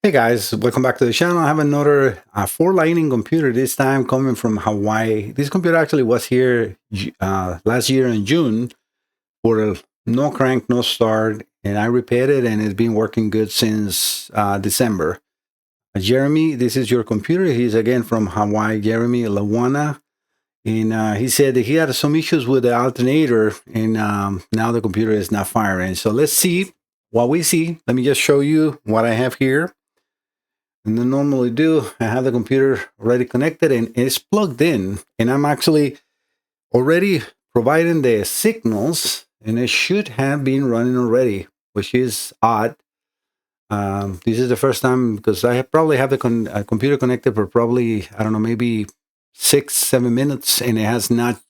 Hey guys, welcome back to the channel. I have another 4 lightning computer, this time coming from Hawaii. This computer actually was here last year in June for a no crank, no start, and I repaired it and it's been working good since December. Jeremy, this is your computer. He's again from Hawaii, Jeremy Lawana. And he said that he had some issues with the alternator and now the computer is not firing. So let's see what we see. Let me just show you what I have here. And I normally do, I have the computer already connected and it's plugged in. And I'm actually already providing the signals and it should have been running already, which is odd. This is the first time because I probably have the computer connected for probably, I don't know, maybe 6-7 minutes and it has not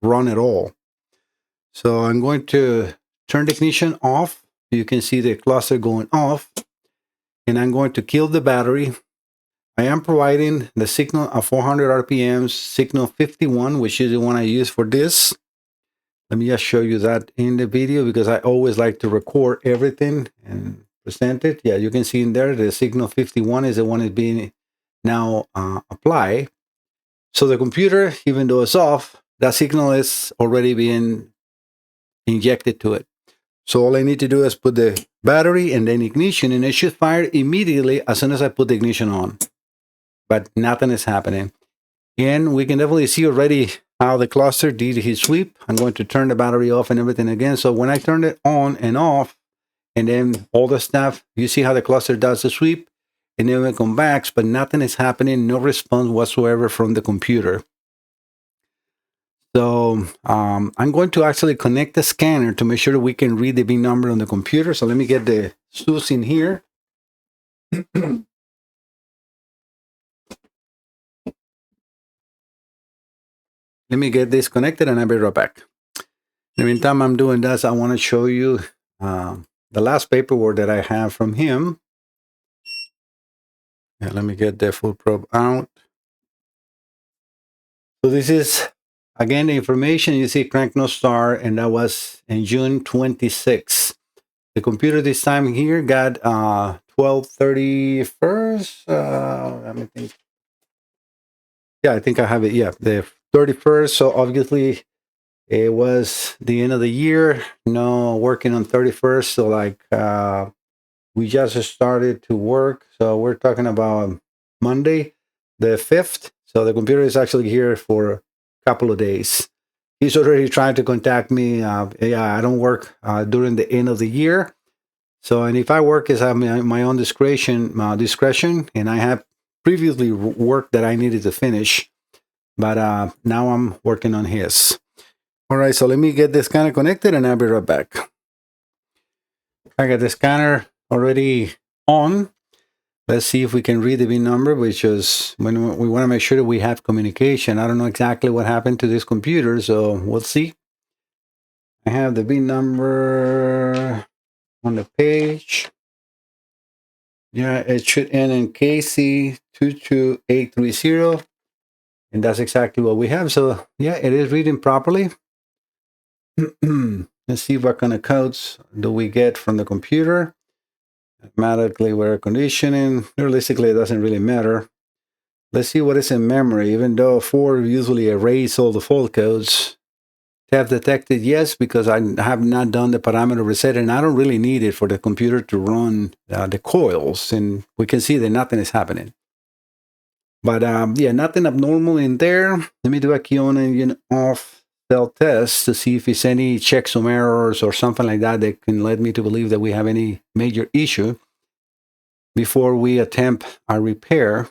run at all. So I'm going to turn the ignition off. You can see the cluster going off. And I'm going to kill the battery. I am providing the signal of 400 RPMs, signal 51, which is the one I use for this. Let me just show you that in the video because I always like to record everything and present it. Yeah, you can see in there the signal 51 is the one that's being now applied. So the computer, even though it's off, that signal is already being injected to it. So all I need to do is put the battery and then ignition, and it should fire immediately as soon as I put the ignition on. But nothing is happening. And we can definitely see already how the cluster did his sweep. I'm going to turn the battery off and everything again. So when I turn it on and off, and then all the stuff, you see how the cluster does the sweep, and then it comes back, but nothing is happening, no response whatsoever from the computer. So I'm going to actually connect the scanner to make sure that we can read the VIN number on the computer. So let me get the SUS in here. Let me get this connected and I'll be right back. In the meantime, I'm doing this. I want to show you the last paperwork that I have from him. Yeah, let me get the full probe out. So this is, again, the information. You see crank no start, and that was in June 26th. The computer this time here got 12/31st. Let me think. Yeah, I think I have it. Yeah, the 31st. So obviously it was the end of the year. No working on 31st. So like we just started to work. So we're talking about Monday, the 5th. So the computer is actually here for a couple of days. He's already trying to contact me. Yeah, I don't work during the end of the year. So, and if I work, is I have my own discretion, and I have previously work that I needed to finish, but now I'm working on his. All right, so let me get the scanner connected, and I'll be right back. I got the scanner already on. Let's see if we can read the VIN number, which is when we want to make sure that we have communication. I don't know exactly what happened to this computer, so we'll see. I have the VIN number on the page. Yeah, it should end in KC22830. And that's exactly what we have. So yeah, it is reading properly. Let's see what kind of codes do we get from the computer. Automatically air conditioning. Realistically, it doesn't really matter. Let's see what is in memory. Even though 4 usually erase all the fault codes. Theft detected, yes, because I have not done the parameter reset, and I don't really need it for the computer to run the coils, and we can see that nothing is happening. But yeah, nothing abnormal in there. Let me do a key on engine off cell test to see if it's any checksum errors or something like that that can lead me to believe that we have any major issue before we attempt a repair.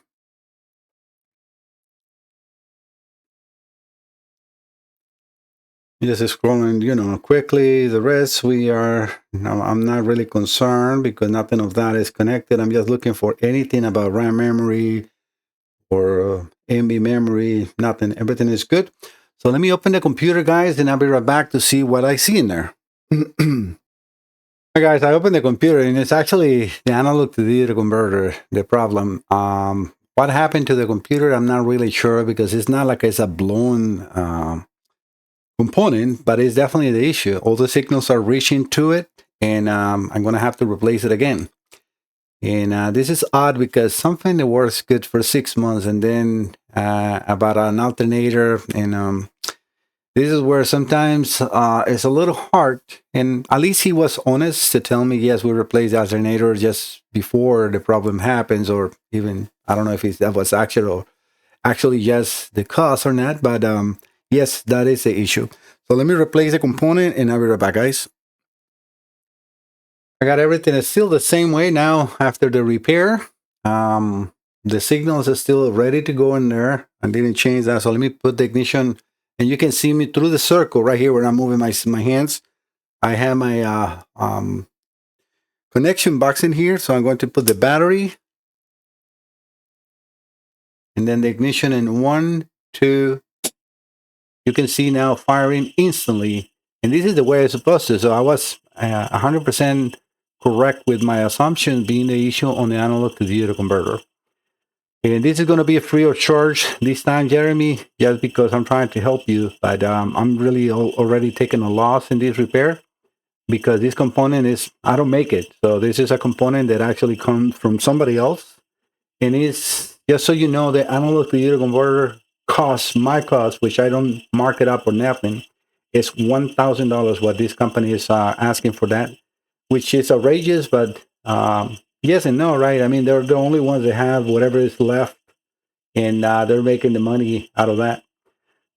Just scrolling, quickly. The rest I'm not really concerned because nothing of that is connected. I'm just looking for anything about RAM memory or MB memory. Nothing. Everything is good. So let me open the computer, guys, and I'll be right back to see what I see in there. Hi, guys. I opened the computer, and it's actually the analog to digital converter, the problem. What happened to the computer, I'm not really sure because it's not like it's a blown component, but it's definitely the issue. All the signals are reaching to it, and I'm going to have to replace it again. And this is odd because something that works good for 6 months, and then about an alternator, and this is where sometimes it's a little hard. And at least he was honest to tell me, yes, we replaced the alternator just before the problem happens, or even I don't know if that was actually yes the cause or not, but yes, that is the issue. So let me replace the component, and I'll be right back, guys. I got everything. It's still the same way now after the repair. The signals are still ready to go in there. I didn't change that. So let me put the ignition, and you can see me through the circle right here where I'm moving my hands. I have my connection box in here. So I'm going to put the battery and then the ignition in 1, 2. You can see now firing instantly. And this is the way it's supposed to. So I was 100% correct with my assumption being the issue on the analog to digital converter. And this is going to be a free of charge this time, Jeremy, just because I'm trying to help you. But I'm really already taking a loss in this repair because this component I don't make it. So this is a component that actually comes from somebody else. And it's, just so you know, the analog to digital converter my cost, which I don't mark it up or nothing, is $1,000 what this company is asking for that, which is outrageous, but yes and no, right? I mean, they're the only ones that have whatever is left, and they're making the money out of that.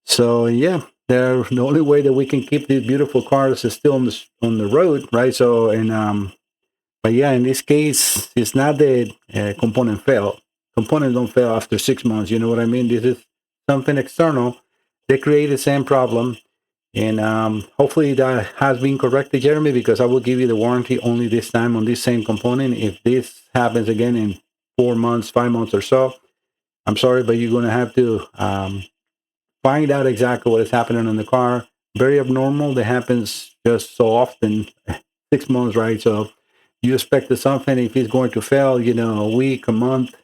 So yeah, they're the only way that we can keep these beautiful cars is still on the road, right? So but yeah, in this case, it's not the component fail. Components don't fail after 6 months. You know what I mean? This is something external. They create the same problem. And hopefully that has been corrected, Jeremy, because I will give you the warranty only this time on this same component. If this happens again in 4 months, 5 months or so, I'm sorry, but you're going to have to find out exactly what is happening on the car. Very abnormal. That happens just so often, 6 months, right? So you expect that something, if it's going to fail, a week, a month,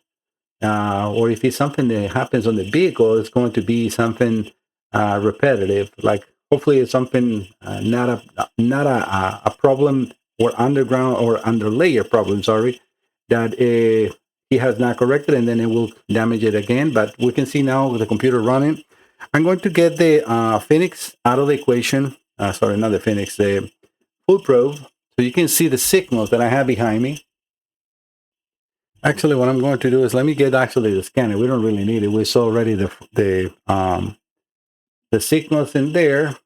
or if it's something that happens on the vehicle, it's going to be something repetitive. Like hopefully it's something not a problem or underground or underlayer problem. Sorry, that he has not corrected, and then it will damage it again. But we can see now with the computer running. I'm going to get the Phoenix out of the equation. Sorry, not the Phoenix, the full probe. So you can see the signals that I have behind me. Actually, what I'm going to do is let me get actually the scanner. We don't really need it. We saw already the signals in there,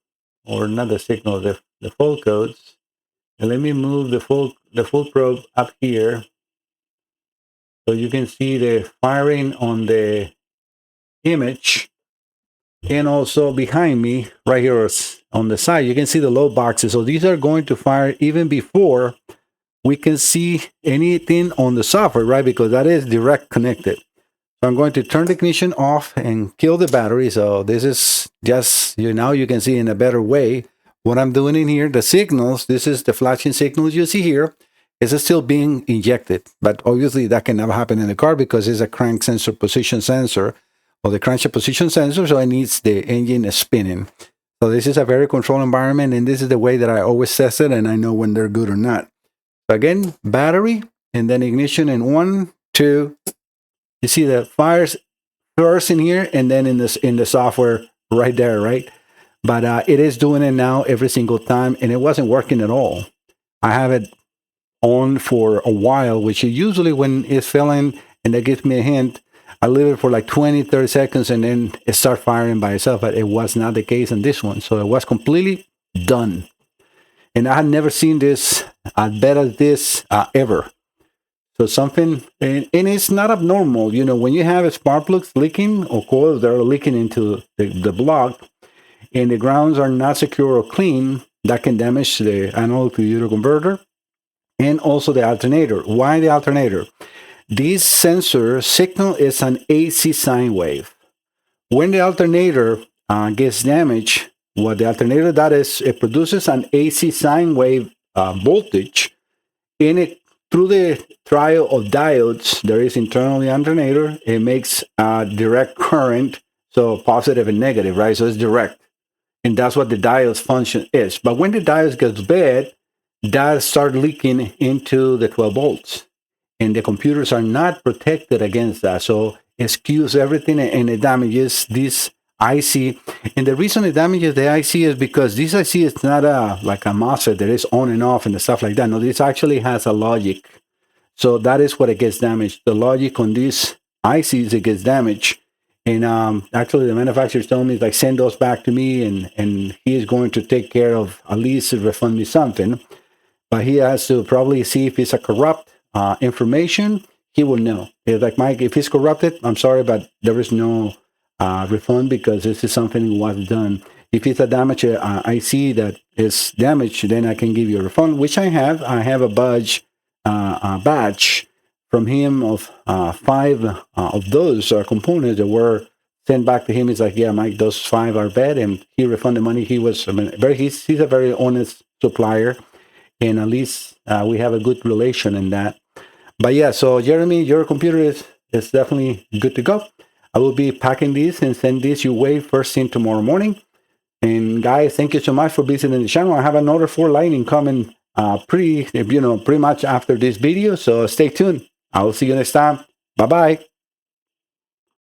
or not the signals, the full codes. And let me move the full probe up here, so you can see the firing on the image, and also behind me right here on the side, you can see the load boxes. So these are going to fire even before we can see anything on the software, right? Because that is direct connected. So I'm going to turn the ignition off and kill the battery. So this is just, now you can see in a better way what I'm doing in here. The signals, this is the flashing signals you see here, is still being injected. But obviously that can never happen in the car because it's a crank sensor, position sensor, or the crankshaft position sensor. So it needs the engine spinning. So this is a very controlled environment, and this is the way that I always test it, and I know when they're good or not. So again, battery, and then ignition in 1, 2. You see the fires first in here, and then in the software right there, right? But it is doing it now every single time, and it wasn't working at all. I have it on for a while, which usually when it's failing, and that gives me a hint, I leave it for like 20, 30 seconds, and then it starts firing by itself. But it was not the case in this one. So it was completely done. And I had never seen this as bad as this ever. So something, and it's not abnormal. When you have spark plugs leaking or coils that are leaking into the block, and the grounds are not secure or clean, that can damage the analog to digital converter and also the alternator. Why the alternator? This sensor signal is an AC sine wave. When the alternator gets damaged, what the alternator does is it produces an AC sine wave voltage in it. Through the trial of diodes there is internally alternator. It makes direct current, so positive and negative, right? So it's direct, and that's what the diode's function is. But when the diode gets bad, that start leaking into the 12 volts, and the computers are not protected against that. So it skews everything and it damages this IC. And the reason it damages the IC is because this IC is not like a MOSFET that is on and off and stuff like that. No, this actually has a logic. So that is what it gets damaged. The logic on these ICs, it gets damaged. And actually, the manufacturer told me, like, send those back to me, and he is going to take care of, at least refund me something. But he has to probably see if it's a corrupt information. He will know. It's like, Mike, if it's corrupted, I'm sorry, but there is no refund because this is something that was done. If it's a damaged IC that is damaged, then I can give you a refund, which I have. I have a badge from him of 5 of those components that were sent back to him. He's like, yeah, Mike, those 5 are bad, and he refunded money. He was, he's a very honest supplier, and at least we have a good relation in that. But yeah, so Jeremy, your computer is definitely good to go. I will be packing these and send this your way first thing tomorrow morning. And guys, thank you so much for visiting the channel. I have another 4 Lightning coming pretty much after this video, so stay tuned. I will see you next time. Bye-bye.